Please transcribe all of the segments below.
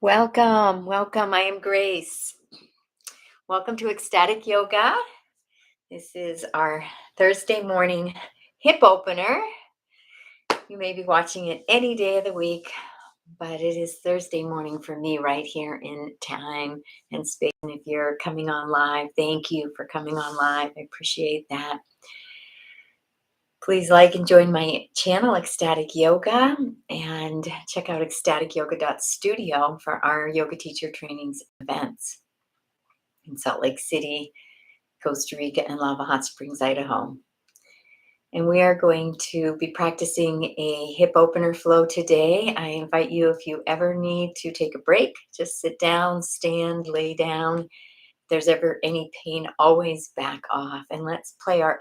Welcome, welcome. I am Grace. Welcome to Ecstatic Yoga. This is our Thursday morning hip opener. You may be watching it any day of the week, but it is Thursday morning for me right here in time and space. And if you're coming on live, thank you for coming on live. I appreciate that. Please like and join my channel, Ecstatic Yoga, and check out ecstaticyoga.studio for our yoga teacher trainings events in Salt Lake City, Costa Rica, and Lava Hot Springs, Idaho. And we are going to be practicing a hip opener flow today. I invite you, if you ever need to take a break, just sit down, stand, lay down. If there's ever any pain, always back off and let's play our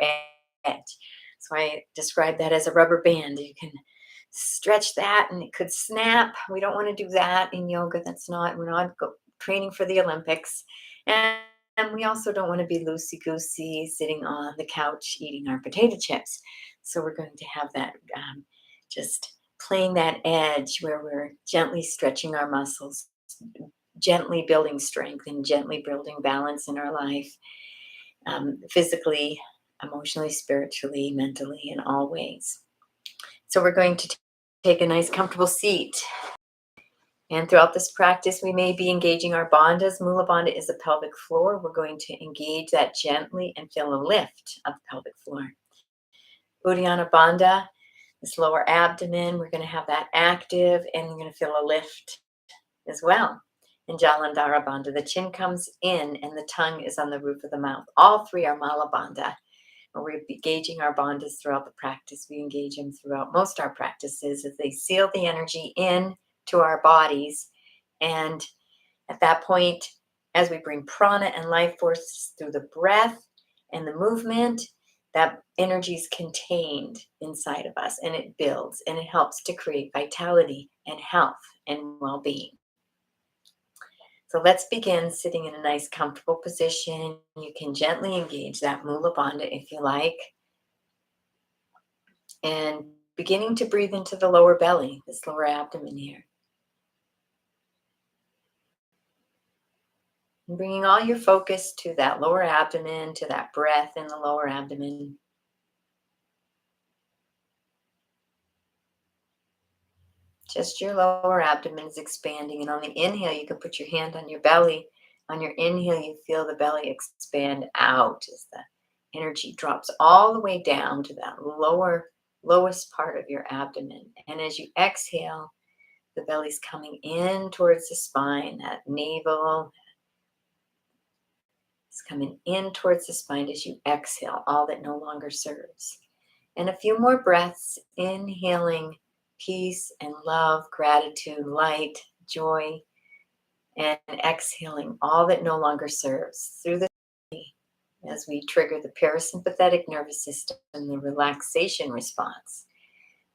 edge. So I describe that as a rubber band. You can stretch that and it could snap. We don't want to do that in yoga. We're not training for the Olympics. And we also don't want to be loosey-goosey sitting on the couch eating our potato chips. So we're going to have that just playing that edge where we're gently stretching our muscles, gently building strength and gently building balance in our life, physically, emotionally, spiritually, mentally, in all ways. So we're going to take a nice comfortable seat. And throughout this practice, we may be engaging our bandhas. Mula Bandha is the pelvic floor. We're going to engage that gently and feel a lift of the pelvic floor. Uddiyana Bandha, this lower abdomen, we're going to have that active and we're going to feel a lift as well. And Jalandhara Bandha, the chin comes in and the tongue is on the roof of the mouth. All three are Mala Bandha. We're engaging our bandhas throughout the practice. We engage them throughout most our practices as they seal the energy in to our bodies. And at that point, as we bring prana and life force through the breath and the movement, that energy is contained inside of us and it builds and it helps to create vitality and health and well-being. So let's begin sitting in a nice comfortable position. You can gently engage that Mula Bandha if you like. And beginning to breathe into the lower belly, this lower abdomen here. And bringing all your focus to that lower abdomen, to that breath in the lower abdomen. Just your lower abdomen is expanding. And on the inhale, you can put your hand on your belly. On your inhale, you feel the belly expand out as the energy drops all the way down to that lowest part of your abdomen. And as you exhale, the belly's coming in towards the spine, that navel is coming in towards the spine as you exhale, all that no longer serves. And a few more breaths, inhaling peace and love, gratitude, light, joy, and exhaling all that no longer serves through the body as we trigger the parasympathetic nervous system, the relaxation response,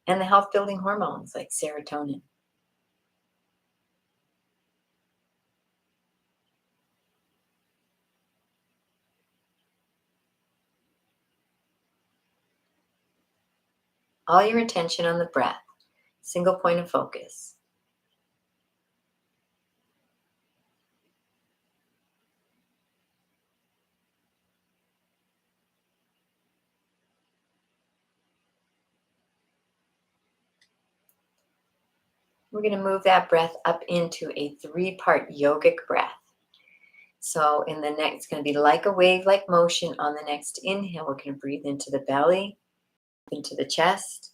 and the health building hormones like serotonin. All your attention on the breath, single point of focus. We're going to move that breath up into a 3-part yogic breath. So in the next, it's going to be like a wave-like motion. On the next inhale, we're going to breathe into the belly, into the chest,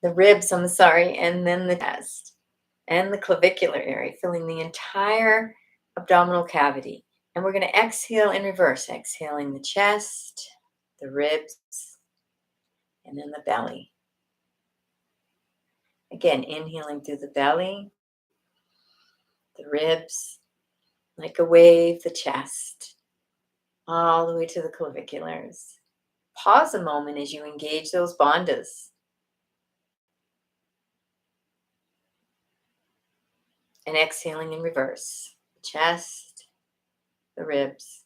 the ribs, and then the chest and the clavicular area, filling the entire abdominal cavity. And we're going to exhale in reverse, exhaling the chest, the ribs, and then the belly. Again, inhaling through the belly, the ribs, like a wave, the chest, all the way to the claviculares. Pause a moment as you engage those bandhas. And exhaling in reverse, the chest, the ribs,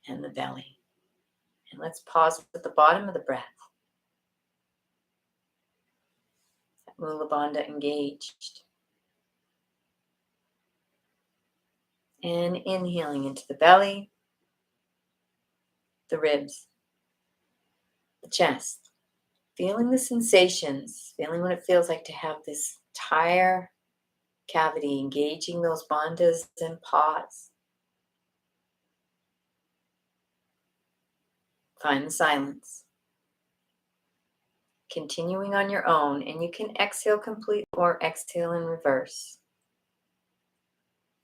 and the belly. And let's pause at the bottom of the breath. Mula Bandha engaged. And inhaling into the belly, the ribs, the chest. Feeling the sensations, feeling what it feels like to have this entire cavity, engaging those bandhas and pause. Find the silence. Continuing on your own, and you can exhale complete or exhale in reverse.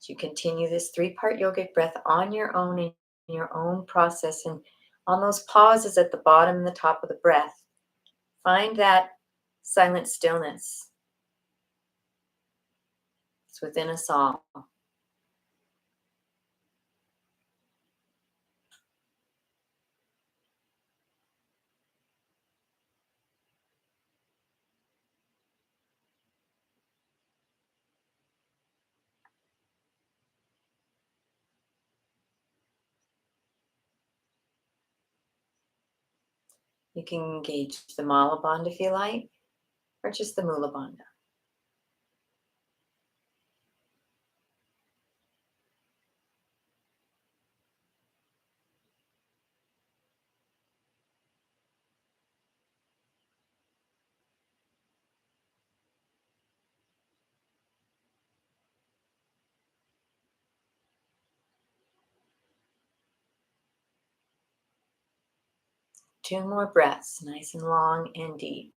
As you continue this three-part yogic breath on your own in your own process, and on those pauses at the bottom and the top of the breath, find that silent stillness. It's within us all. You can engage the Mala Bandha if you like, or just the Mula Bandha. Two more breaths, nice and long and deep.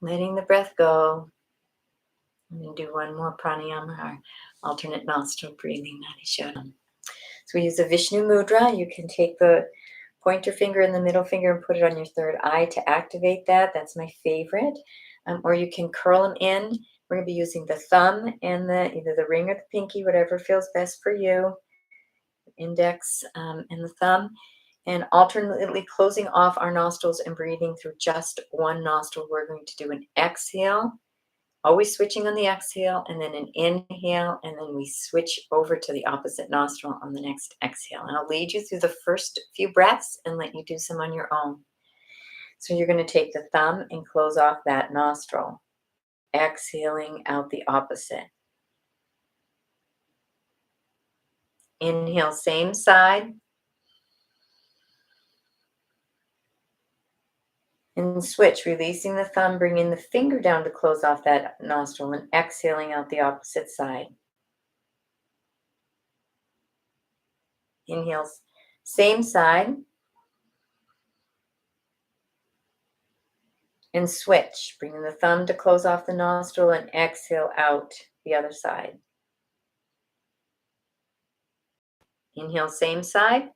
Letting the breath go. I'm going to do one more pranayama, our alternate nostril breathing, Nadi Shodhana. So we use a Vishnu Mudra. You can take the pointer finger and the middle finger and put it on your third eye to activate that. That's my favorite. Or you can curl them in. We're going to be using the thumb and either the ring or the pinky, whatever feels best for you. Index and the thumb. And alternately closing off our nostrils and breathing through just one nostril. We're going to do an exhale, always switching on the exhale, and then an inhale, and then we switch over to the opposite nostril on the next exhale. And I'll lead you through the first few breaths and let you do some on your own. So you're going to take the thumb and close off that nostril, exhaling out the opposite. Inhale, same side. And switch, releasing the thumb, bringing the finger down to close off that nostril and exhaling out the opposite side. Inhale, same side. And switch, bringing the thumb to close off the nostril and exhale out the other side. Inhale, same side.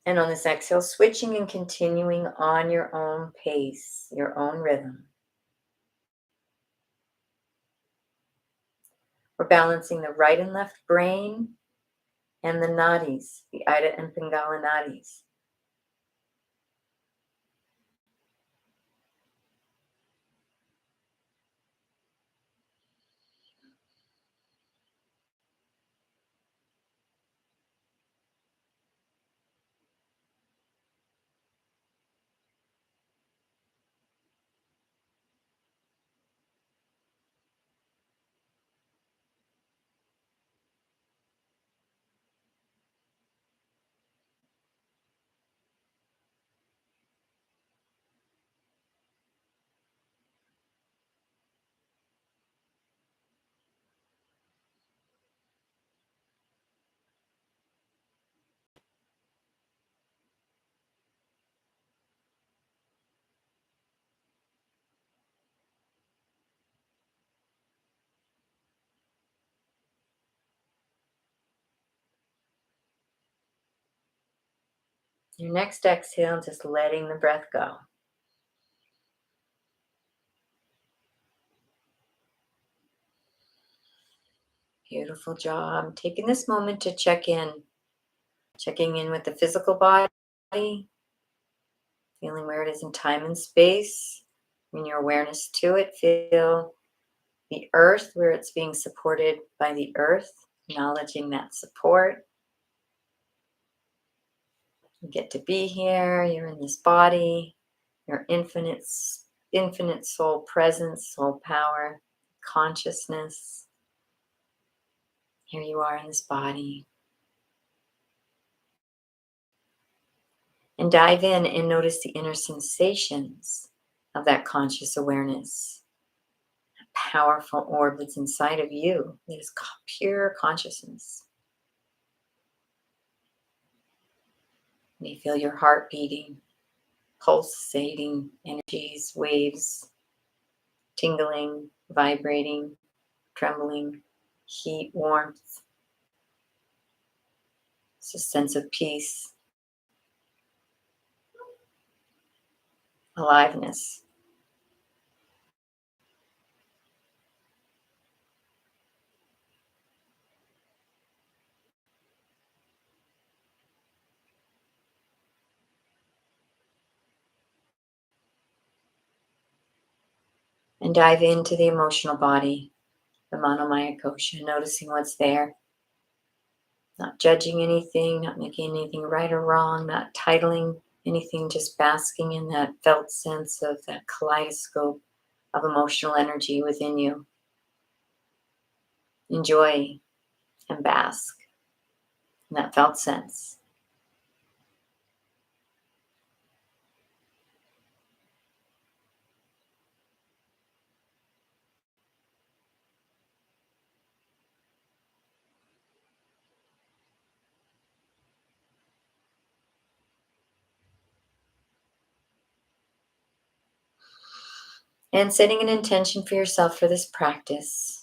And on this exhale, switching and continuing on your own pace, your own rhythm. We're balancing the right and left brain and the nadis, the Ida and Pingala nadis. Your next exhale, just letting the breath go. Beautiful job. Taking this moment to check in, checking in with the physical body, feeling where it is in time and space. Bring your awareness to it. Feel the earth where it's being supported by the earth, acknowledging that support. You get to be here. You're in this body. Your infinite soul presence, soul power, consciousness. Here you are in this body. And dive in and notice the inner sensations of that conscious awareness. That powerful orb that's inside of you. It is pure consciousness. You may feel your heart beating, pulsating energies, waves, tingling, vibrating, trembling, heat, warmth. It's a sense of peace, aliveness. And dive into the emotional body, the Manomaya Kosha, noticing what's there. Not judging anything, not making anything right or wrong, not titling anything, just basking in that felt sense of that kaleidoscope of emotional energy within you. Enjoy and bask in that felt sense. And setting an intention for yourself for this practice.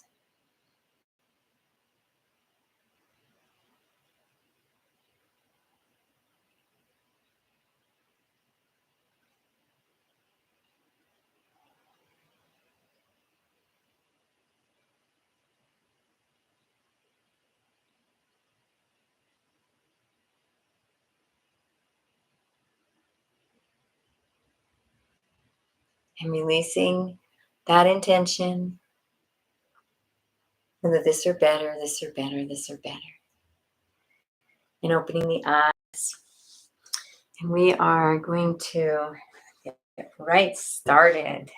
And releasing that intention with a this or better, this or better, this or better. And opening the eyes. And we are going to get right started.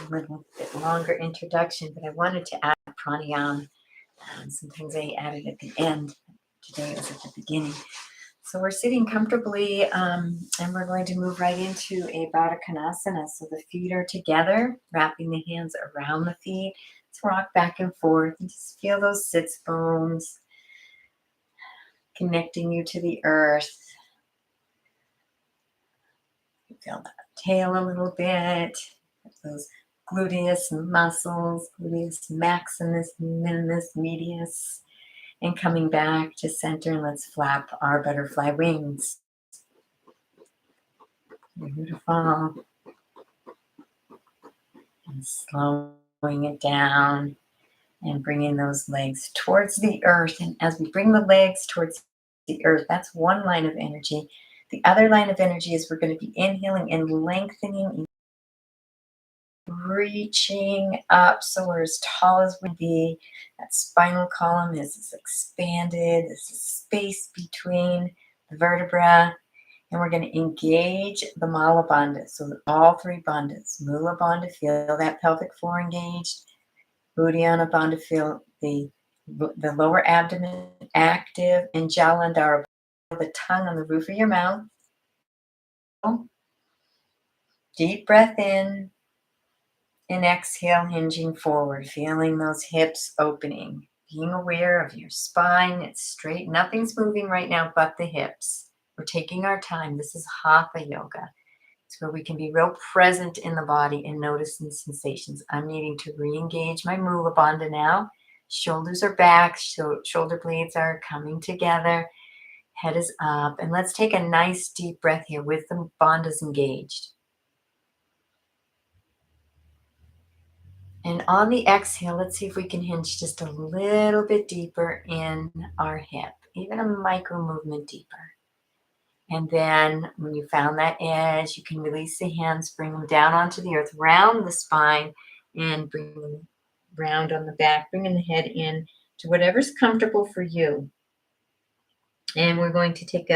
A little bit longer introduction, but I wanted to add pranayama. Sometimes I add it at the end. Today it was at the beginning. So we're sitting comfortably, and we're going to move right into a Baddha Konasana. So the feet are together, wrapping the hands around the feet. Let's rock back and forth and just feel those sits bones connecting you to the earth. Feel that tail a little bit, those gluteus muscles, gluteus maximus, minimus, medius, and coming back to center, and let's flap our butterfly wings. Beautiful. And slowing it down and bringing those legs towards the earth. And as we bring the legs towards the earth, that's one line of energy. The other line of energy is we're going to be inhaling and lengthening, reaching up so we're as tall as we be. That spinal column is expanded. There's a space between the vertebra. And we're going to engage the Mala Bandha. So all three bandhas. Mula Bandha, feel that pelvic floor engaged. Uddiyana Bandha, feel the lower abdomen active. And Jalandhara, the tongue on the roof of your mouth. Deep breath in. And exhale, hinging forward, feeling those hips opening. Being aware of your spine, it's straight. Nothing's moving right now but the hips. We're taking our time. This is Hatha Yoga. It's where we can be real present in the body and notice the sensations. I'm needing to re-engage my Mula Bandha now. Shoulders are back, shoulder blades are coming together. Head is up. And let's take a nice deep breath here with the bandhas engaged. And on the exhale, let's see if we can hinge just a little bit deeper in our hip, even a micro movement deeper. And then when you found that edge, you can release the hands, bring them down onto the earth, round the spine, and bring them round on the back, bringing the head in to whatever's comfortable for you. And we're going to take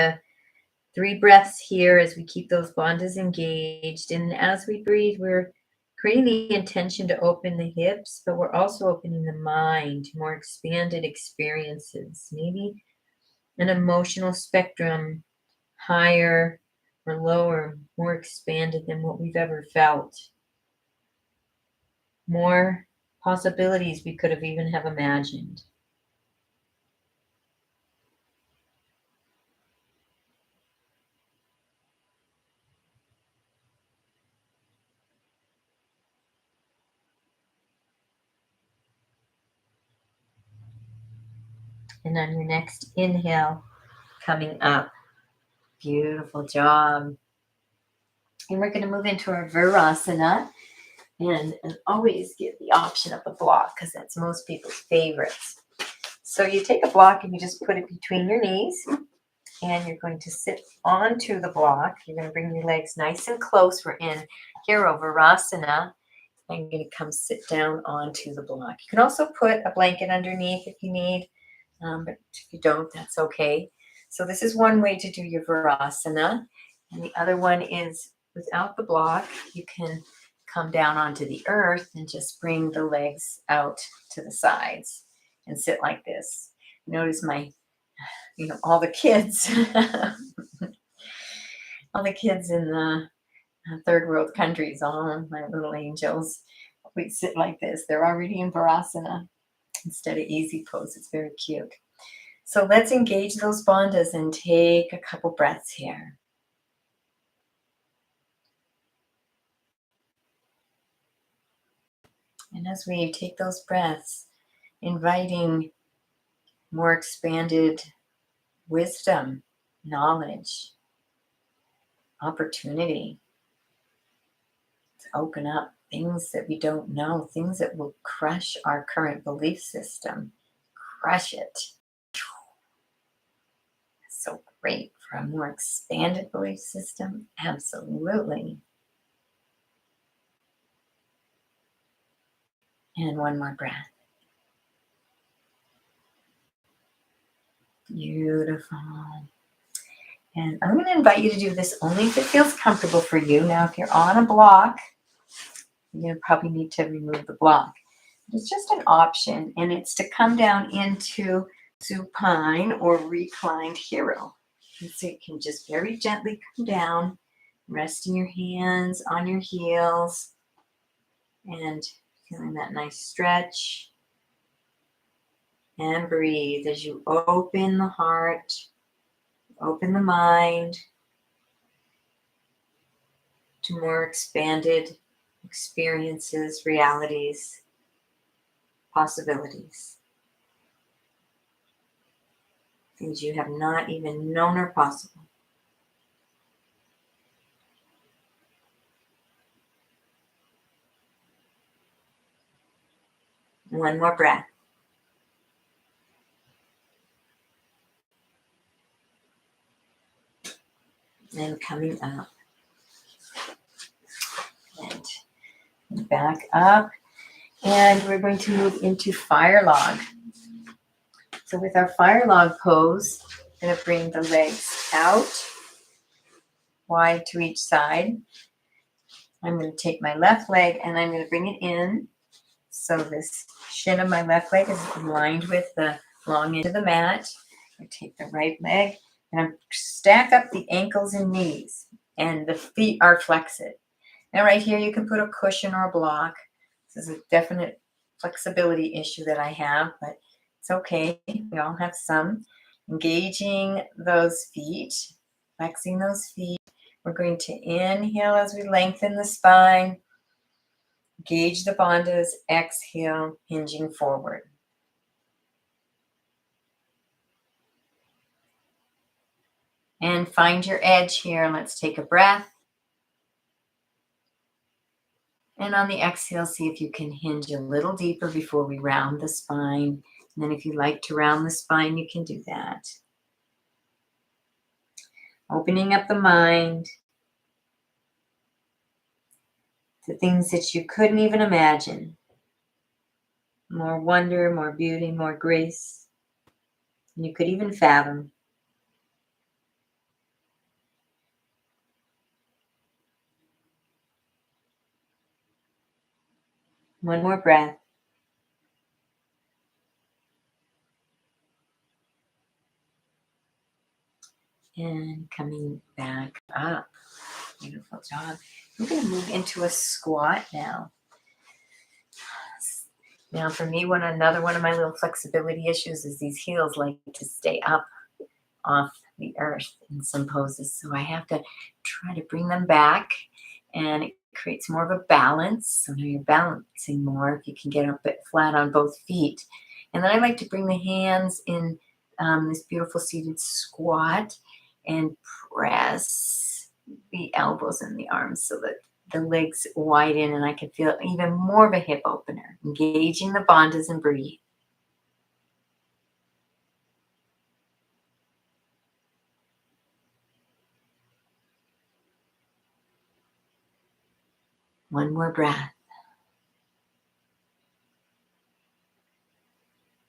3 breaths here as we keep those bandhas engaged. And as we breathe, we're creating the intention to open the hips, but we're also opening the mind to more expanded experiences, maybe an emotional spectrum higher or lower, more expanded than what we've ever felt. More possibilities we could have even have imagined. And on your next inhale, coming up. Beautiful job. And we're going to move into our Virasana. And always give the option of a block because that's most people's favorites. So you take a block and you just put it between your knees. And you're going to sit onto the block. You're going to bring your legs nice and close. We're in Hero Virasana. I'm going to come sit down onto the block. You can also put a blanket underneath if you need, but if you don't, that's okay. So this is one way to do your Virasana. And the other one is without the block, you can come down onto the earth and just bring the legs out to the sides and sit like this. Notice all the kids, all the kids in the third world countries, all my little angels, we sit like this. They're already in Virasana instead of easy pose. It's very cute. So let's engage those bandhas and take a couple breaths here. And as we take those breaths, inviting more expanded wisdom, knowledge, opportunity to open up things that we don't know, things that will crush our current belief system, crush it. It's so great for a more expanded belief system. Absolutely. And one more breath. Beautiful. And I'm going to invite you to do this only if it feels comfortable for you. Now, if you're on a block, you probably need to remove the block. It's just an option, and it's to come down into supine or reclined hero. And so you can just very gently come down, resting your hands on your heels, and feeling that nice stretch. And breathe as you open the heart, open the mind to more expanded experiences, realities, possibilities. Things you have not even known are possible. One more breath. And coming up. And back up. And we're going to move into fire log. So with our fire log pose, I'm going to bring the legs out, wide to each side. I'm going to take my left leg and I'm going to bring it in. So this shin of my left leg is aligned with the long end of the mat. I take the right leg and I stack up the ankles and knees, and the feet are flexed. Now right here you can put a cushion or a block. This is a definite flexibility issue that I have, but it's okay. We all have some. Engaging those feet, flexing those feet. We're going to inhale as we lengthen the spine. Engage the bandhas. Exhale, hinging forward. And find your edge here. Let's take a breath. And on the exhale, see if you can hinge a little deeper before we round the spine. And then if you like to round the spine, you can do that. Opening up the mind to things that you couldn't even imagine. More wonder, more beauty, more grace than you could even fathom. One more breath. And coming back up. Beautiful job. We're going to move into a squat now. Now, for me, another one of my little flexibility issues is these heels like to stay up off the earth in some poses. So I have to try to bring them back, and it creates more of a balance. So now you're balancing more if you can get a bit flat on both feet. And then I like to bring the hands in this beautiful seated squat and press the elbows and the arms so that the legs widen and I can feel even more of a hip opener. Engaging the bandhas and breathe. One more breath.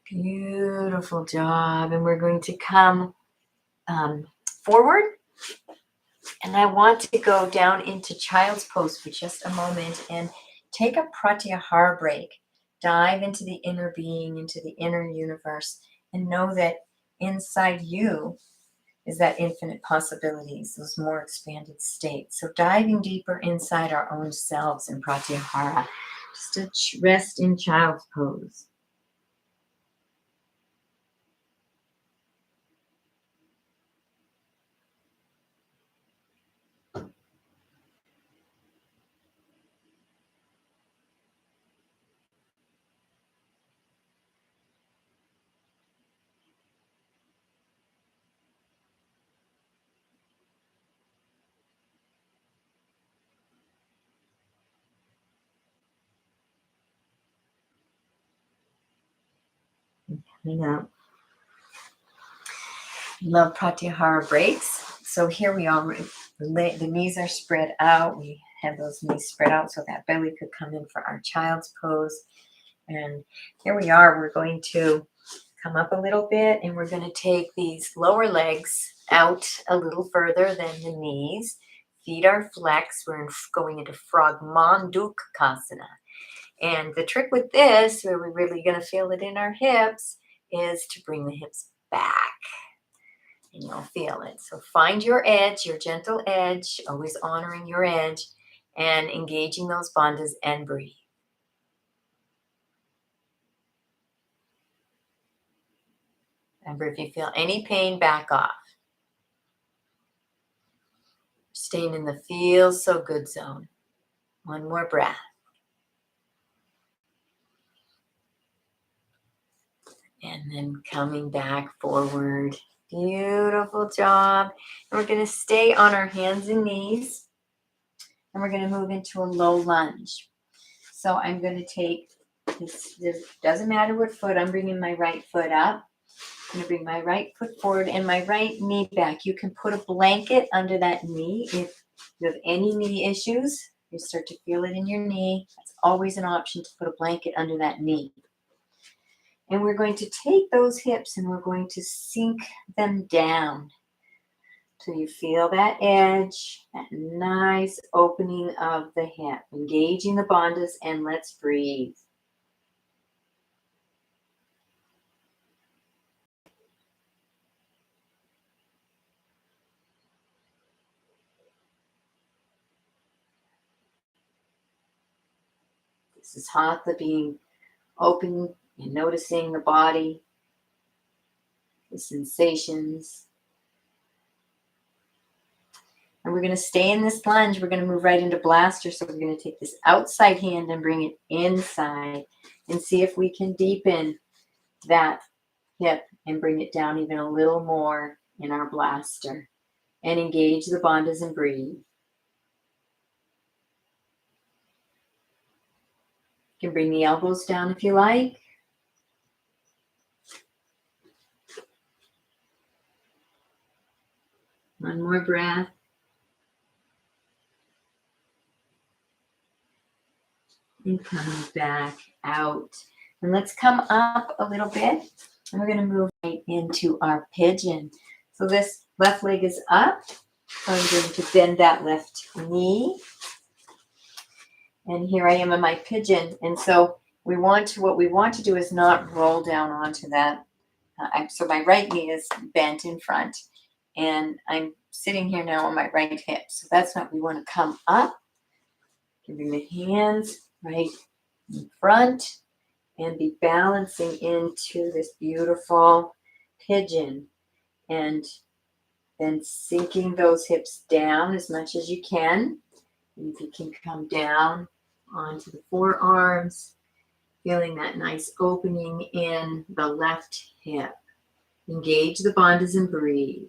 Beautiful job. And we're going to come forward. And I want to go down into child's pose for just a moment and take a pratyahara break. Dive into the inner being, into the inner universe, and know that inside you is that infinite possibilities, those more expanded states. So diving deeper inside our own selves in pratyahara, just to rest in child's pose. Coming up. Love pratyahara breaks. So here we are. The knees are spread out. We have those knees spread out so that belly could come in for our child's pose. And here we are. We're going to come up a little bit and we're going to take these lower legs out a little further than the knees. Feet are flexed. We're going into frog Mandukkasana. And the trick with this, where we're really going to feel it in our hips, is to bring the hips back. And you'll feel it. So find your edge, your gentle edge, always honoring your edge and engaging those bandhas and breathe. Remember, if you feel any pain, back off. Staying in the feel so good zone. One more breath. And then coming back forward. Beautiful job. And we're going to stay on our hands and knees. And we're going to move into a low lunge. So I'm going to take this doesn't matter what foot, I'm bringing my right foot up. I'm going to bring my right foot forward and my right knee back. You can put a blanket under that knee if you have any knee issues. You start to feel it in your knee. That's always an option to put a blanket under that knee. And we're going to take those hips and we're going to sink them down till you feel that edge, that nice opening of the hip, engaging the bandhas, and let's breathe. This is hatha being open and noticing the body, the sensations. And we're going to stay in this lunge. We're going to move right into blaster. So we're going to take this outside hand and bring it inside and see if we can deepen that hip and bring it down even a little more in our blaster. and engage the bandhas and breathe. You can bring the elbows down if you like. One more breath. And coming back out. And let's come up a little bit. And we're going to move right into our pigeon. So this left leg is up. So I'm going to bend that left knee. And here I am in my pigeon. And so what we want to do is not roll down onto that. So my right knee is bent in front. And I'm sitting here now on my right hip. So that's not, we want to come up. You can bring the hands right in front and be balancing into this beautiful pigeon. And then sinking those hips down as much as you can. And if you can come down onto the forearms, feeling that nice opening in the left hip. Engage the bandhas and breathe.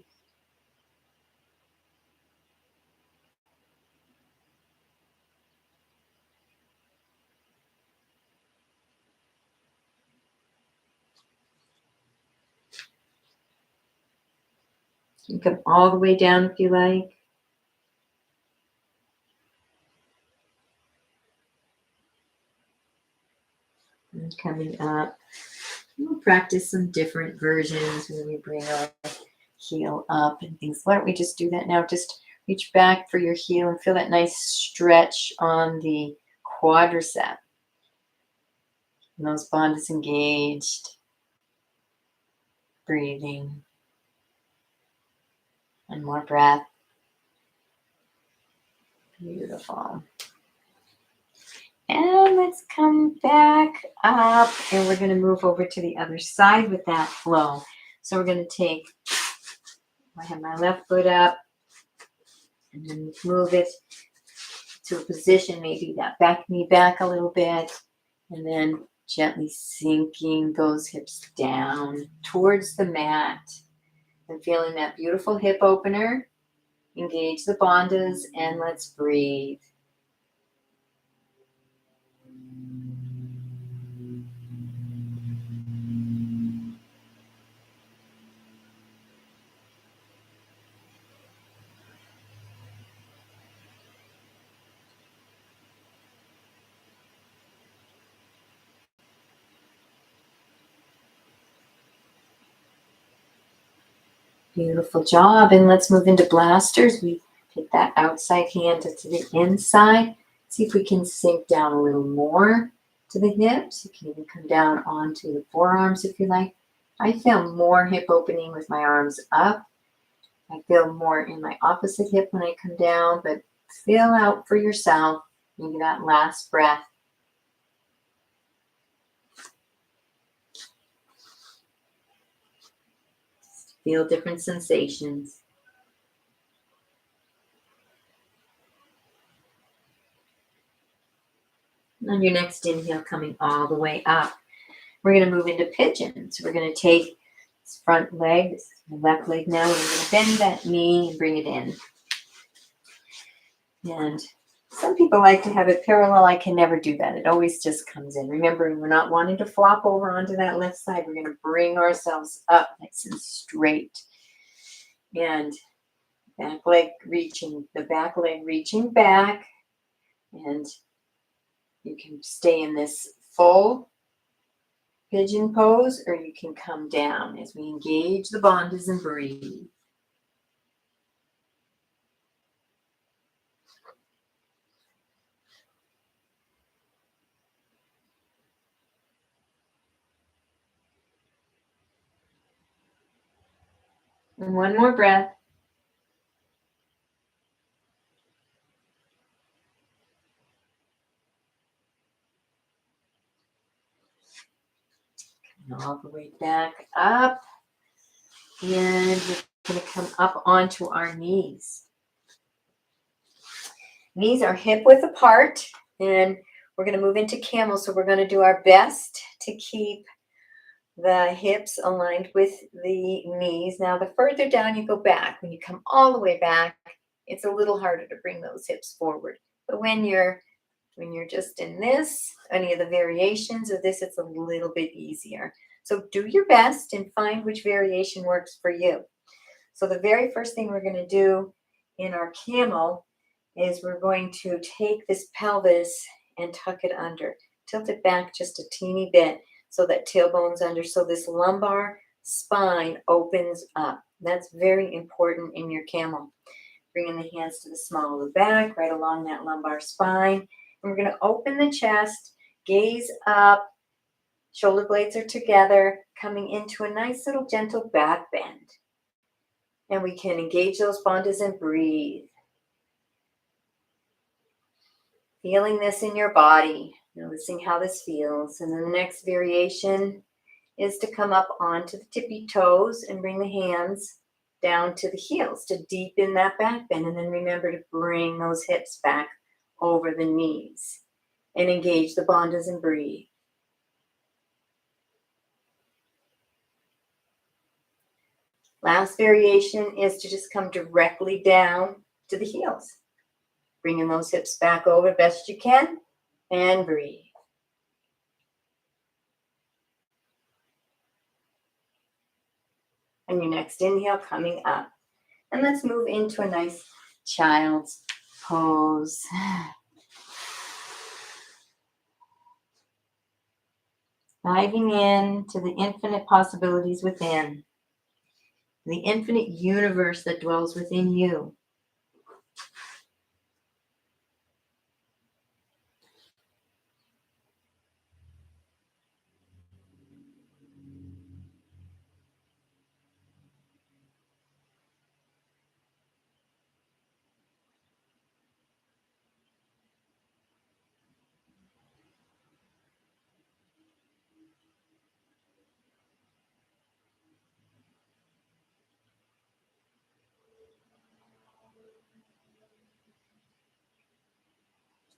You can come all the way down if you like. And coming up. We'll practice some different versions when we bring our heel up and things. Why don't we just do that now? Just reach back for your heel and feel that nice stretch on the quadricep. And those bandhas engaged. Breathing. One more breath. Beautiful. And let's come back up, and we're going to move over to the other side with that flow. So we're going to take, I have my left foot up, and then move it to a position, maybe that back knee back a little bit, and then gently sinking those hips down towards the mat, and feeling that beautiful hip opener. Engage the bandhas, and let's breathe. Beautiful job. And let's move into blasters. We take that outside hand to the inside. See if we can sink down a little more to the hips. You can even come down onto the forearms if you like. I feel more hip opening with my arms up. I feel more in my opposite hip when I come down, but feel out for yourself. Maybe that last breath. Feel different sensations. On your next inhale, coming all the way up, we're going to move into pigeon. So we're going to take this front leg, this is my left leg now, and we're going to bend that knee and bring it in. And some people like to have it parallel. I can never do that. It always just comes in. Remember, we're not wanting to flop over onto that left side. We're going to bring ourselves up nice and straight. And the back leg reaching back. And you can stay in this full pigeon pose, or you can come down as we engage the bandhas and breathe. And one more breath. And all the way back up. And we're going to come up onto our knees. Knees are hip width apart, and we're going to move into camel. So we're going to do our best to keep the hips aligned with the knees. Now, the further down you go back, when you come all the way back, it's a little harder to bring those hips forward. But when you're just in this, any of the variations of this, it's a little bit easier. So do your best and find which variation works for you. So the very first thing we're going to do in our camel is we're going to take this pelvis and tuck it under. Tilt it back just a teeny bit so that tailbone's under, so this lumbar spine opens up. That's very important in your camel. Bringing the hands to the small of the back, right along that lumbar spine. And we're going to open the chest, gaze up, shoulder blades are together, coming into a nice little gentle back bend. And we can engage those bandhas and breathe. Feeling this in your body, noticing how this feels. And then the next variation is to come up onto the tippy toes and bring the hands down to the heels to deepen that back bend. And then remember to bring those hips back over the knees and engage the bandhas and breathe. Last variation is to just come directly down to the heels. Bringing those hips back over best you can and breathe. And your next inhale coming up. And let's move into a nice child's pose. Diving in to the infinite possibilities within. The infinite universe that dwells within you.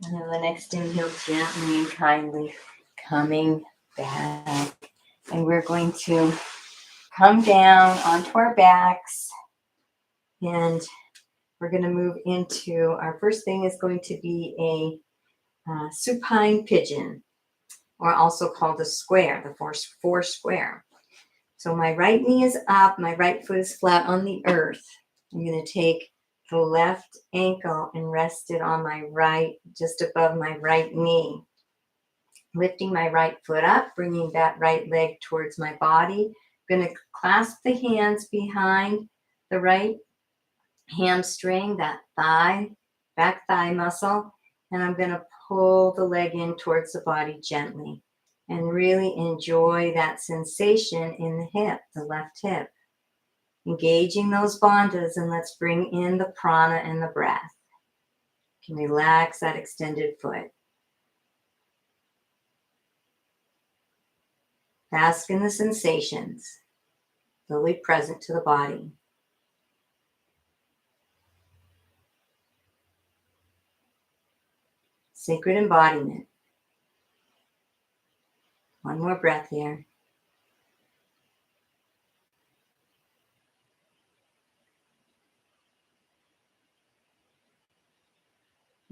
And then the next inhale, gently and kindly coming back. And we're going to come down onto our backs. And we're going to move into, our first thing is going to be a supine pigeon, or also called a square, the four square. So my right knee is up, my right foot is flat on the earth. I'm going to take the left ankle and rest it on my right, just above my right knee. Lifting my right foot up, bringing that right leg towards my body. I'm going to clasp the hands behind the right hamstring, that thigh, back thigh muscle, and I'm going to pull the leg in towards the body gently and really enjoy that sensation in the hip, the left hip. Engaging those bandhas, and let's bring in the prana and the breath. You can relax that extended foot. Bask in the sensations, fully present to the body. Sacred embodiment. One more breath here.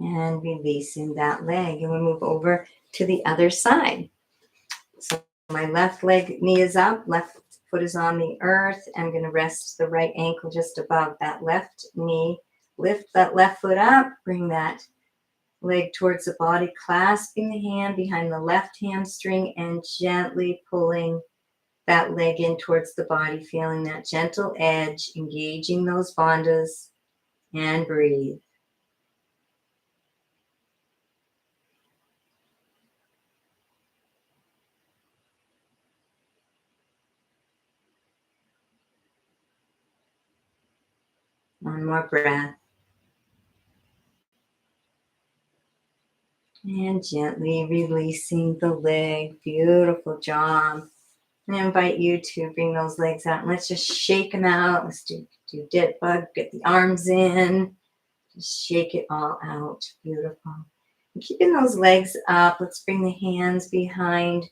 And releasing that leg. And we move over to the other side. So my left leg, knee is up, left foot is on the earth. I'm going to rest the right ankle just above that left knee. Lift that left foot up, bring that leg towards the body, clasping the hand behind the left hamstring and gently pulling that leg in towards the body, feeling that gentle edge, engaging those bandhas, and breathe. One more breath. And gently releasing the leg. Beautiful job. And I invite you to bring those legs out. And let's just shake them out. Let's do dead bug. Get the arms in. Just shake it all out. Beautiful. And keeping those legs up, let's bring the hands behind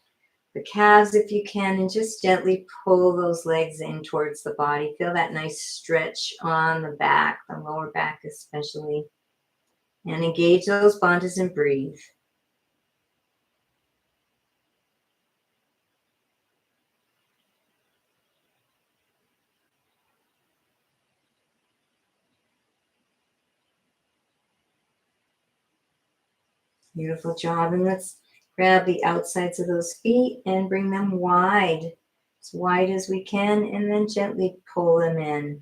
the calves if you can, and just gently pull those legs in towards the body. Feel that nice stretch on the back, the lower back especially. And engage those bandhas and breathe. Beautiful job. And let's grab the outsides of those feet and bring them wide, as wide as we can, and then gently pull them in.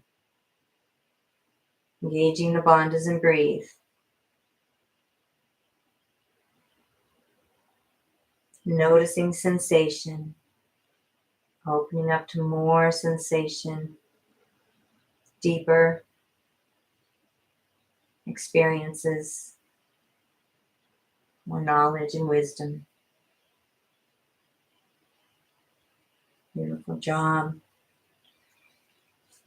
Engaging the bandhas and breathe. Noticing sensation. Opening up to more sensation. Deeper experiences. More knowledge and wisdom. Beautiful job.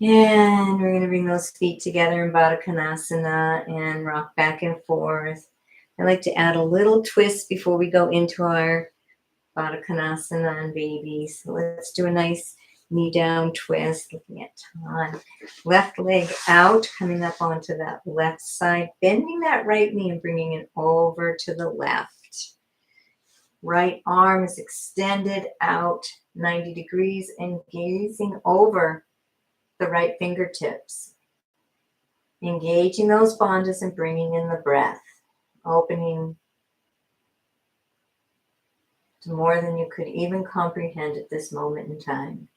And we're going to bring those feet together in Baddha Konasana and rock back and forth. I like to add a little twist before we go into our Baddha Konasana and babies. So let's do a nice knee down twist, looking at Tan. Left leg out, coming up onto that left side, bending that right knee and bringing it over to the left. Right arm is extended out 90 degrees and gazing over the right fingertips. Engaging those bandhas and bringing in the breath. Opening to more than you could even comprehend at this moment in time.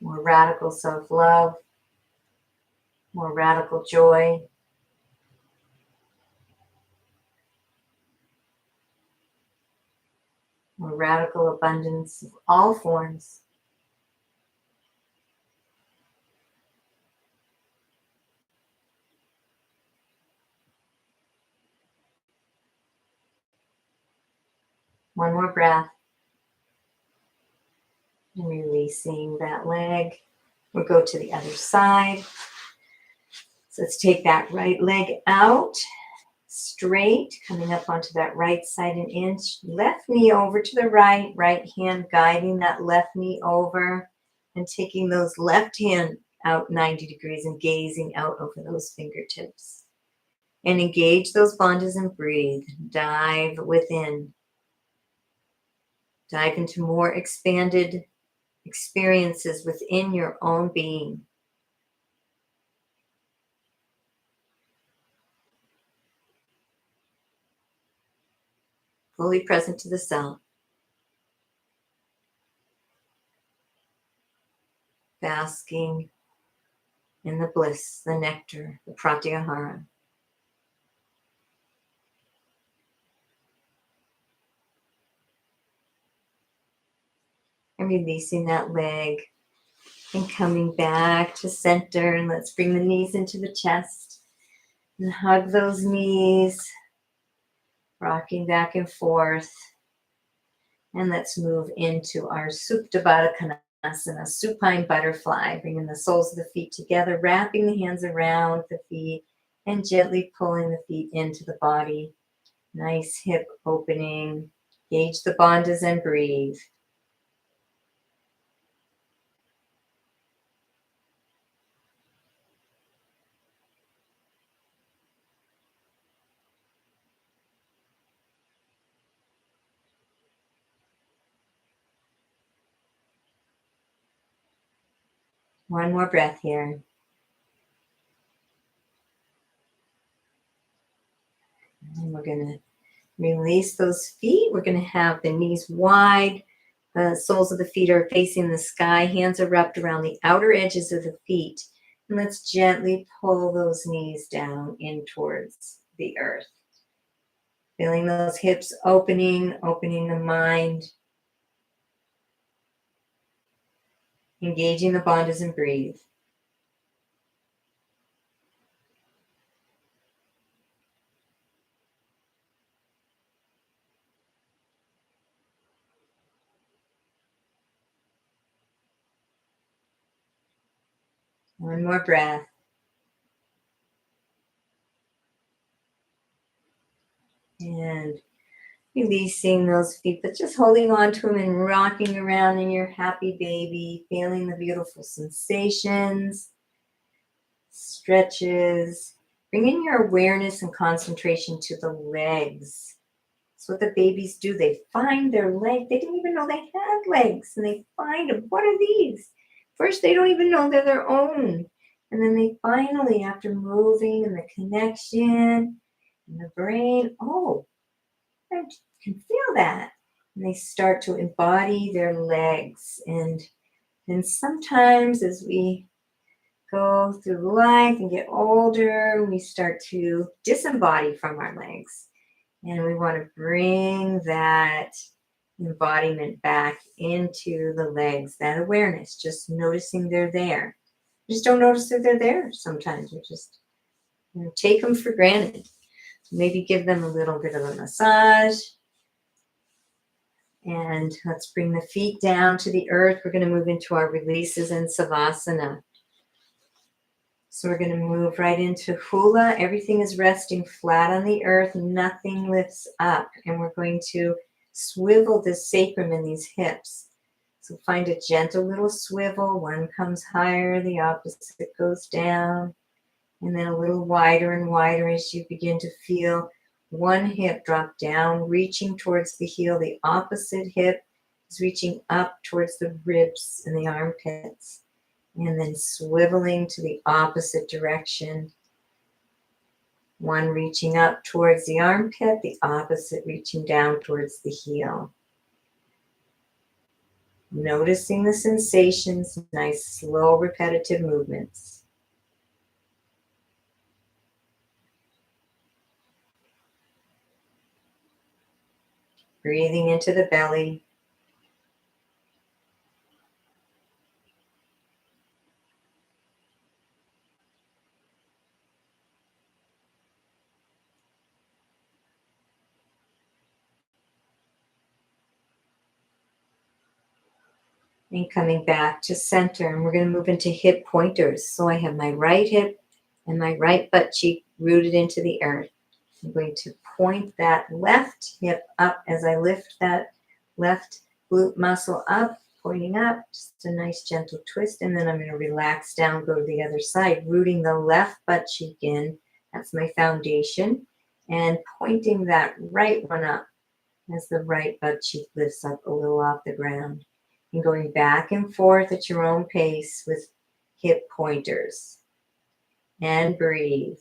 More radical self-love. More radical joy. More radical abundance of all forms. One more breath. And releasing that leg. We'll go to the other side. So let's take that right leg out. Straight, coming up onto that right side an inch. Left knee over to the right. Right hand guiding that left knee over. And taking those left hand out 90 degrees and gazing out over those fingertips. And engage those bandhas and breathe. Dive within. Dive into more expanded experiences within your own being. Fully present to the self. Basking in the bliss, the nectar, the pratyahara. And releasing that leg and coming back to center. And let's bring the knees into the chest and hug those knees, rocking back and forth. And let's move into our Supta Baddha Konasana, supine butterfly, bringing the soles of the feet together, wrapping the hands around the feet and gently pulling the feet into the body. Nice hip opening. Gauge the bandhas and breathe. One more breath here. And we're going to release those feet. We're going to have the knees wide. The soles of the feet are facing the sky. Hands are wrapped around the outer edges of the feet. And let's gently pull those knees down in towards the earth. Feeling those hips opening the mind. Engaging the bandhas and breathe. One more breath. And Releasing those feet, but just holding on to them and rocking around in your happy baby, feeling the beautiful sensations, stretches. Bringing your awareness and concentration to the legs. That's what the babies do. They find their leg. They didn't even know they had legs, and they find them. What are these? First, they don't even know they're their own. And then they finally, after moving and the connection and the brain, oh, I can feel that. And they start to embody their legs. And then sometimes as we go through life and get older, we start to disembody from our legs. And we want to bring that embodiment back into the legs, that awareness, just noticing they're there. We just don't notice that they're there sometimes. We just take them for granted. Maybe give them a little bit of a massage. And let's bring the feet down to the earth. We're going to move into our releases in Savasana. So we're going to move right into hula. Everything is resting flat on the earth. Nothing lifts up. And we're going to swivel the sacrum in these hips. So find a gentle little swivel. One comes higher, the opposite goes down. And then a little wider and wider as you begin to feel one hip drop down, reaching towards the heel. The opposite hip is reaching up towards the ribs and the armpits. And then swiveling to the opposite direction. One reaching up towards the armpit, the opposite reaching down towards the heel. Noticing the sensations, nice, slow, repetitive movements. Breathing into the belly. And coming back to center. And we're going to move into hip pointers. So I have my right hip and my right butt cheek rooted into the earth. I'm going to point that left hip up as I lift that left glute muscle up, pointing up, just a nice gentle twist. And then I'm going to relax down, go to the other side, rooting the left butt cheek in. That's my foundation. And pointing that right one up as the right butt cheek lifts up a little off the ground. And going back and forth at your own pace with hip pointers. And breathe.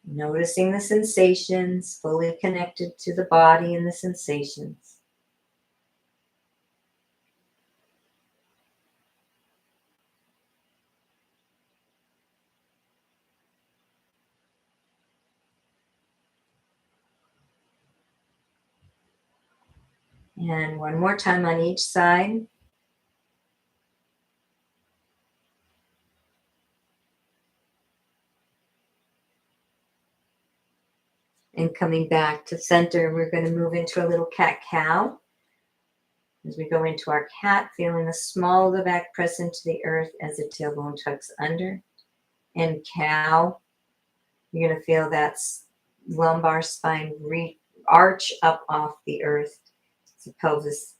Noticing the sensations, fully connected to the body and the sensations. And one more time on each side. And coming back to center, we're going to move into a little cat-cow. As we go into our cat, feeling the small of the back press into the earth as the tailbone tucks under. And cow, you're going to feel that lumbar spine arch up off the earth. The pelvis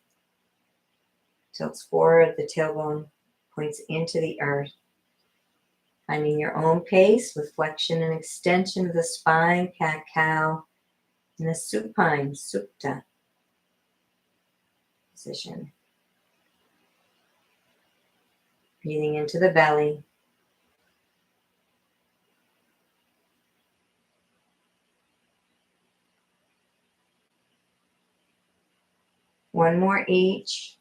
tilts forward, the tailbone points into the earth. Finding your own pace with flexion and extension of the spine, cat-cow, in a supine, supta position. Breathing into the belly. One more each.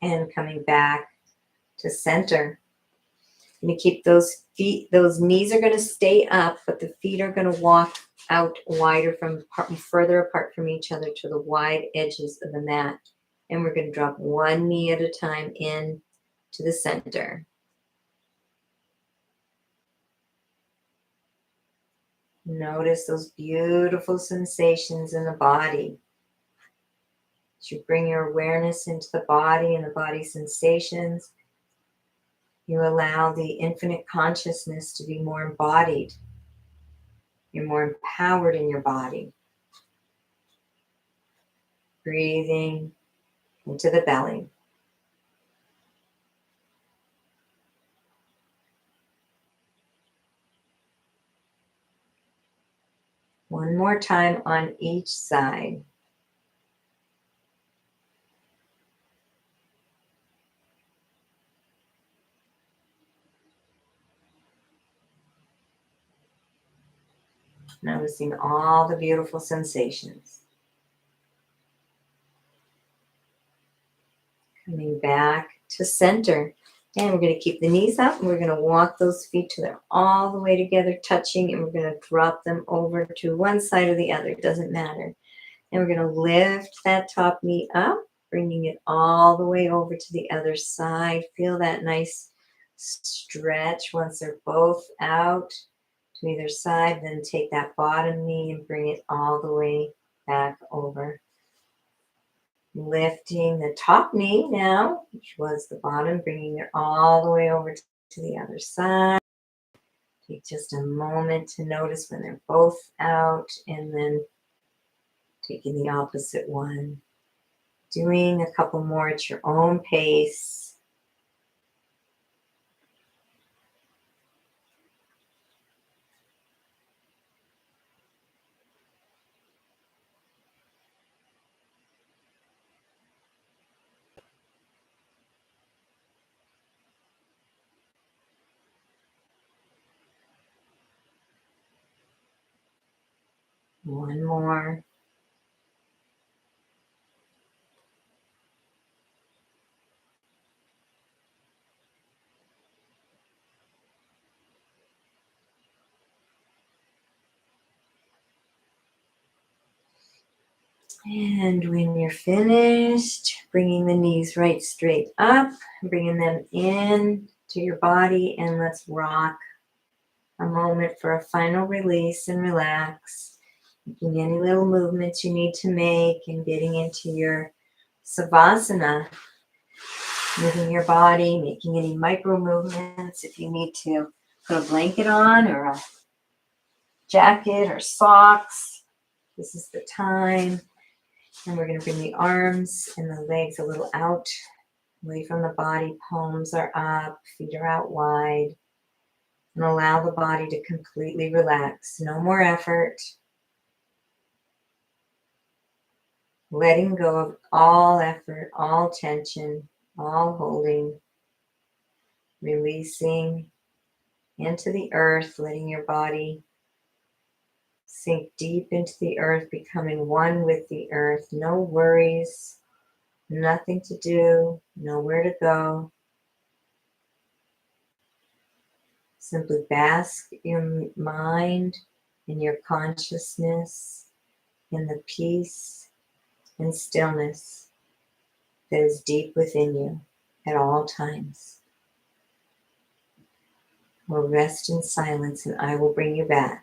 And coming back to center. You're going to keep those feet, those knees are going to stay up, but the feet are going to walk out wider further apart from each other to the wide edges of the mat. And we're going to drop one knee at a time in to the center. Notice those beautiful sensations in the body. As you bring your awareness into the body and the body sensations, you allow the infinite consciousness to be more embodied. You're more empowered in your body. Breathing into the belly. One more time on each side. Noticing all the beautiful sensations. Coming back to center. And we're going to keep the knees up and we're going to walk those feet till they're all the way together, touching, and we're going to drop them over to one side or the other. It doesn't matter. And we're going to lift that top knee up, bringing it all the way over to the other side. Feel that nice stretch once they're both out to either side. Then take that bottom knee and bring it all the way back over. Lifting the top knee now, which was the bottom, bringing it all the way over to the other side. Take just a moment to notice when they're both out and then taking the opposite one. Doing a couple more at your own pace. One more. And when you're finished, bringing the knees right straight up, bringing them in to your body, and let's rock a moment for a final release and relax. Making any little movements you need to make and getting into your Savasana. Moving your body, making any micro movements. If you need to put a blanket on or a jacket or socks, this is the time. And we're going to bring the arms and the legs a little out, away from the body. Palms are up, feet are out wide. And allow the body to completely relax. No more effort. Letting go of all effort, all tension, all holding. Releasing into the earth, letting your body sink deep into the earth, becoming one with the earth. No worries, nothing to do, nowhere to go. Simply bask your mind and your consciousness in the peace and stillness that is deep within you at all times. We'll rest in silence and I will bring you back.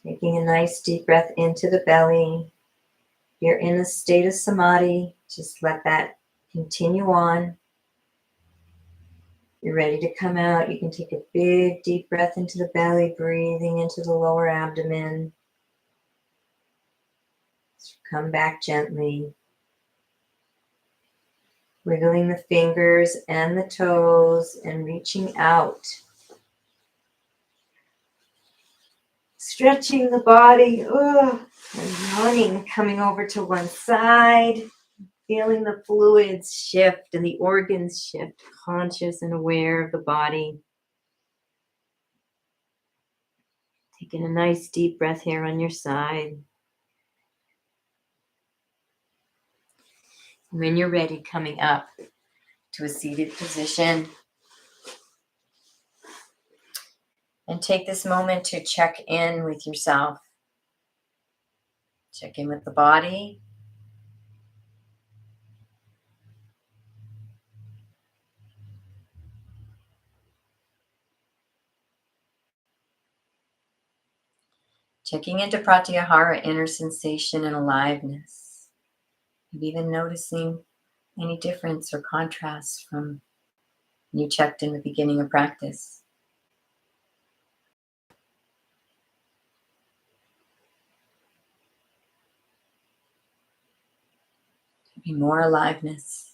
Taking a nice deep breath into the belly. You're in a state of samadhi. Just let that continue on. You're ready to come out. You can take a big deep breath into the belly, breathing into the lower abdomen. Come back gently. Wiggling the fingers and the toes and reaching out. Stretching the body. And yawning, coming over to one side. Feeling the fluids shift and the organs shift. Conscious and aware of the body. Taking a nice deep breath here on your side. And when you're ready, coming up to a seated position. And take this moment to check in with yourself. Check in with the body. Checking into pratyahara, inner sensation and aliveness. Maybe even noticing any difference or contrast from when you checked in the beginning of practice. Maybe more aliveness.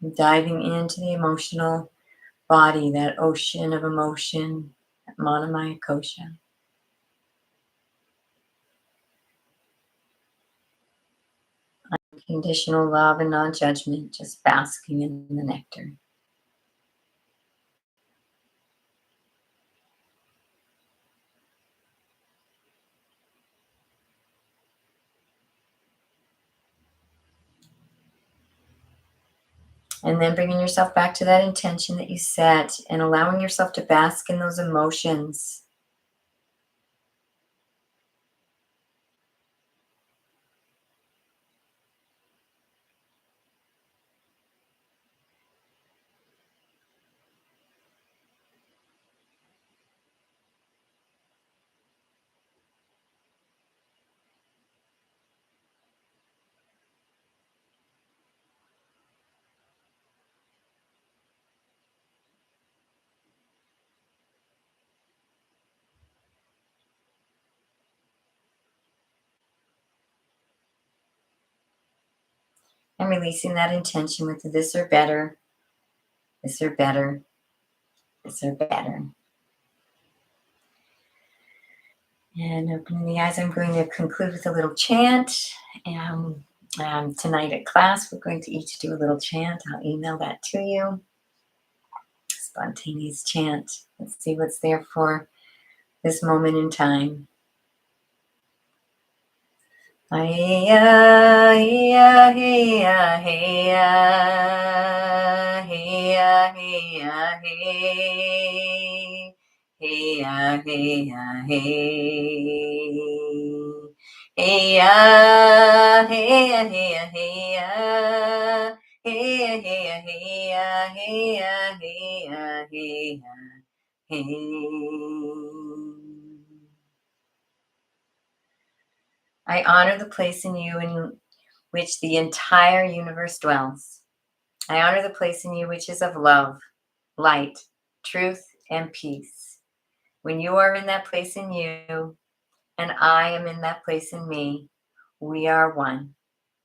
And diving into the emotional body, that ocean of emotion, that Manamaya Kosha. Unconditional love and non-judgment, just basking in the nectar. And then bringing yourself back to that intention that you set and allowing yourself to bask in those emotions. And releasing that intention with this or better, this or better, this or better. And opening the eyes, I'm going to conclude with a little chant. And tonight at class, we're going to each do a little chant. I'll email that to you. Spontaneous chant. Let's see what's there for this moment in time. Hey-ya, hey-ya, hey-ya, hey-ya, hey-ya, hey-ya, hey. Hey-ya, hey-ya, hey. Hey-ya, hey-ya, hey-ya, hey-ya. Hey-ya, hey-ya, hey-ya, hey-ya, hey-ya, hey-ya, hey. I honor the place in you in which the entire universe dwells. I honor the place in you which is of love, light, truth, and peace. When you are in that place in you, and I am in that place in me, we are one.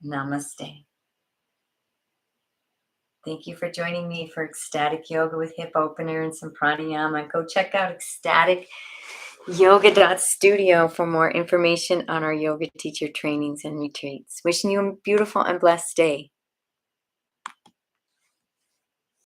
Namaste. Thank you for joining me for Ecstatic Yoga with Hip Opener and some pranayama. Go check out ecstaticyoga.studio for more information on our yoga teacher trainings and retreats. Wishing you a beautiful and blessed day.